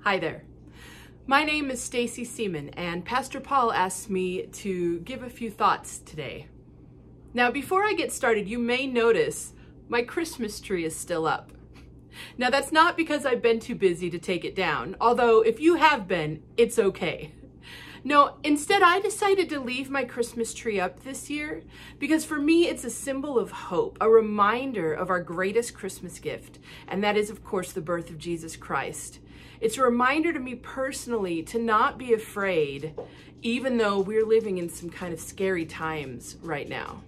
Hi there. My name is Stacy Seaman, and Pastor Paul asked me to give a few thoughts today. Now, before I get started, you may notice my Christmas tree is still up. Now, that's not because I've been too busy to take it down, although if you have been, it's okay. No, instead, I decided to leave my Christmas tree up this year because for me, it's a symbol of hope, a reminder of our greatest Christmas gift, and that is, of course, the birth of Jesus Christ. It's a reminder to me personally to not be afraid, even though we're living in some kind of scary times right now.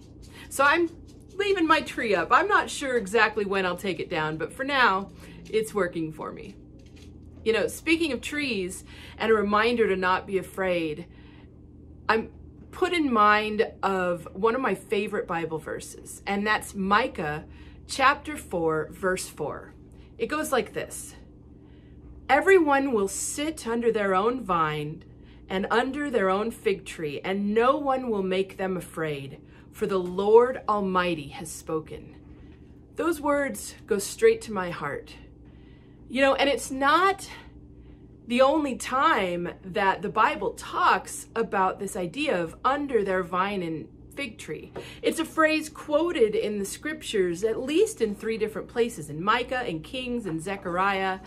So I'm leaving my tree up. I'm not sure exactly when I'll take it down, but for now, it's working for me. You know, speaking of trees and a reminder to not be afraid, I'm put in mind of one of my favorite Bible verses, and that's Micah chapter 4, verse 4. It goes like this: "Everyone will sit under their own vine and under their own fig tree, and no one will make them afraid, for the Lord Almighty has spoken." Those words go straight to my heart. You know, and it's not the only time that the Bible talks about this idea of under their vine and fig tree. It's a phrase quoted in the scriptures, at least in 3 different places, in Micah, in Kings, and Zechariah.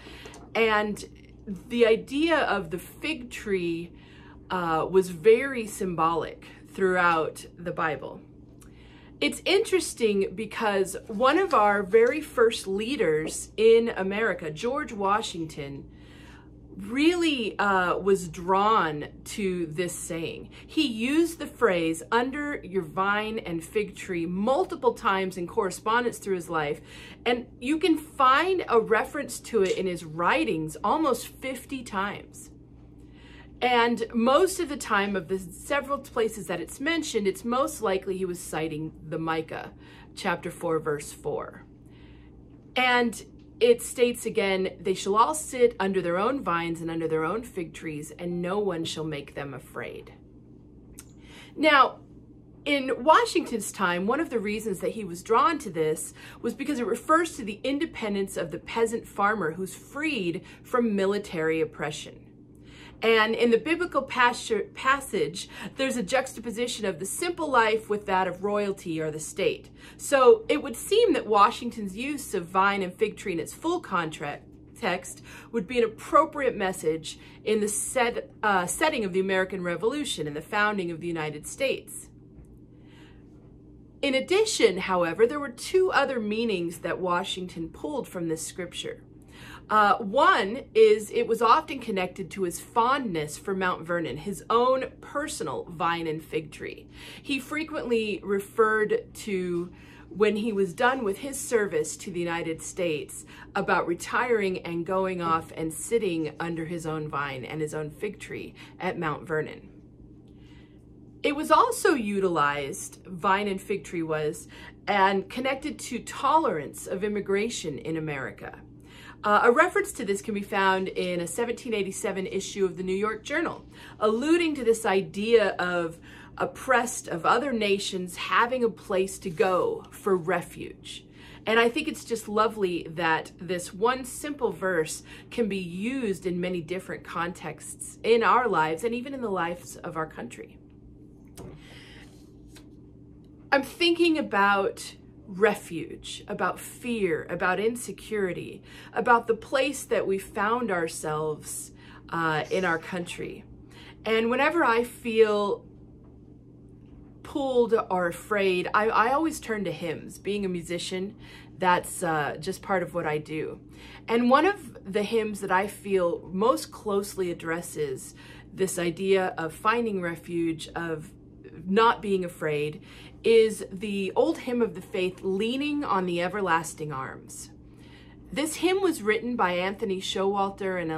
And the idea of the fig tree was very symbolic throughout the Bible. It's interesting because one of our very first leaders in America, George Washington, really was drawn to this saying. He used the phrase "under your vine and fig tree" multiple times in correspondence through his life, and you can find a reference to it in his writings almost 50 times. And most of the time, of the several places that it's mentioned, it's most likely he was citing the Micah chapter 4, verse 4. And it states again, "They shall all sit under their own vines and under their own fig trees, and no one shall make them afraid." Now, in Washington's time, one of the reasons that he was drawn to this was because it refers to the independence of the peasant farmer who's freed from military oppression. And in the biblical passage, there's a juxtaposition of the simple life with that of royalty or the state. So it would seem that Washington's use of vine and fig tree in its full context would be an appropriate message in the setting of the American Revolution and the founding of the United States. In addition, however, there were 2 other meanings that Washington pulled from this scripture. One is it was often connected to his fondness for Mount Vernon, his own personal vine and fig tree. He frequently referred to, when he was done with his service to the United States, about retiring and going off and sitting under his own vine and his own fig tree at Mount Vernon. It was also utilized, vine and fig tree was, and connected to tolerance of immigration in America. A reference to this can be found in a 1787 issue of the New York Journal, alluding to this idea of oppressed of other nations having a place to go for refuge. And I think it's just lovely that this one simple verse can be used in many different contexts in our lives and even in the lives of our country. I'm thinking about refuge, about fear, about insecurity, about the place that we found ourselves in our country. And whenever I feel pulled or afraid, I always turn to hymns. Being a musician, that's just part of what I do. And one of the hymns that I feel most closely addresses this idea of finding refuge, of not being afraid, is the old hymn of the faith, "Leaning on the Everlasting Arms." This hymn was written by Anthony Showalter and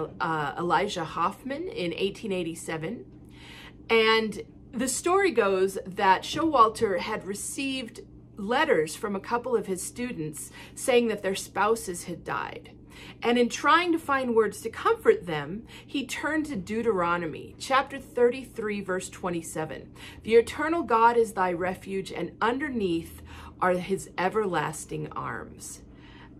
Elijah Hoffman in 1887. And the story goes that Showalter had received letters from a couple of his students saying that their spouses had died. And in trying to find words to comfort them, he turned to Deuteronomy, chapter 33, verse 27. "The eternal God is thy refuge, and underneath are his everlasting arms."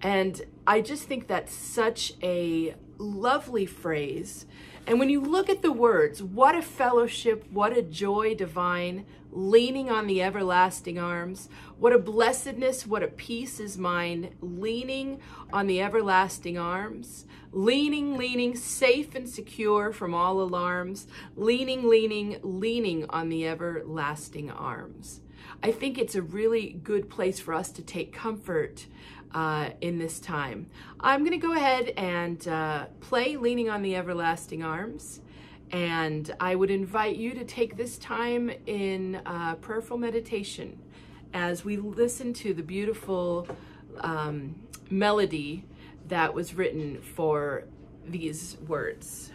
And I just think that's such a lovely phrase. And when you look at the words, what a fellowship, what a joy divine, leaning on the everlasting arms. What a blessedness, what a peace is mine, leaning on the everlasting arms. Leaning, leaning, safe and secure from all alarms. Leaning, leaning, leaning on the everlasting arms. I think it's a really good place for us to take comfort in this time. I'm going to go ahead and play Leaning on the Everlasting Arms, and I would invite you to take this time in prayerful meditation as we listen to the beautiful melody that was written for these words.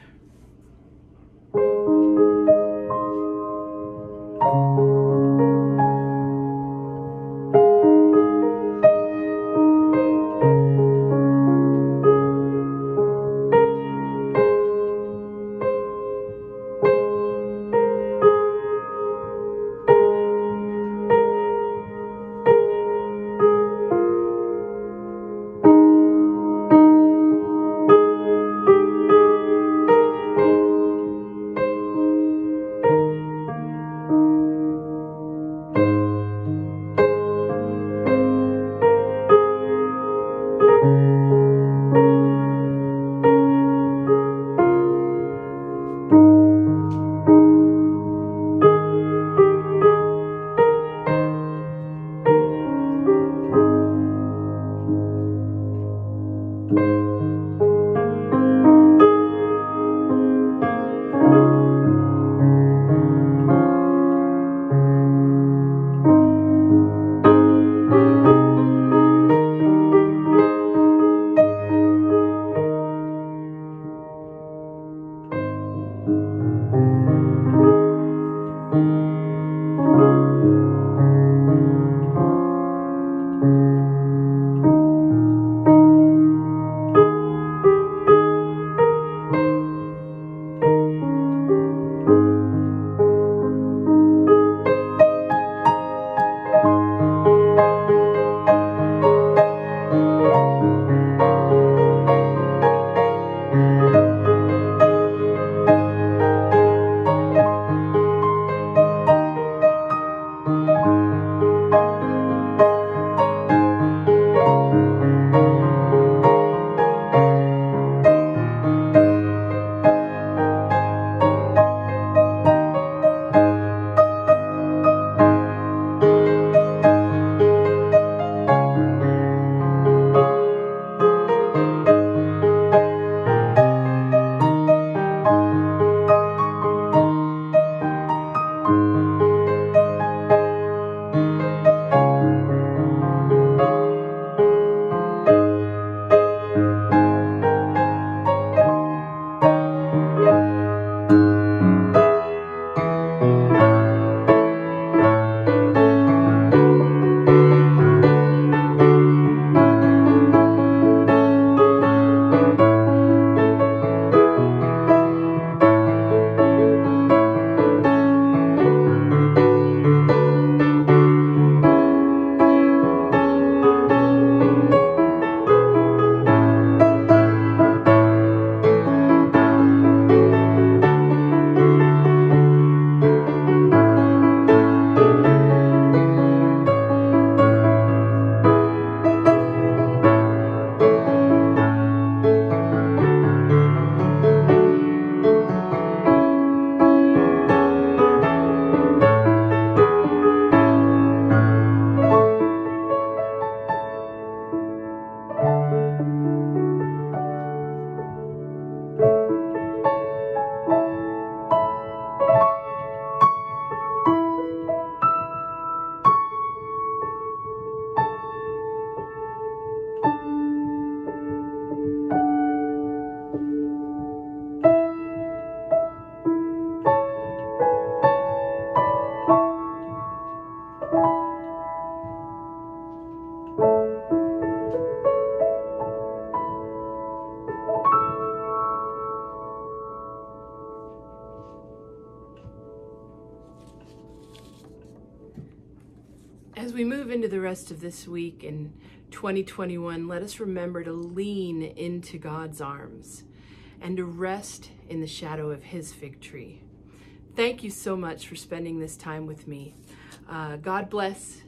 As we move into the rest of this week in 2021, let us remember to lean into God's arms. and to rest in the shadow of his fig tree. Thank you so much for spending this time with me. God bless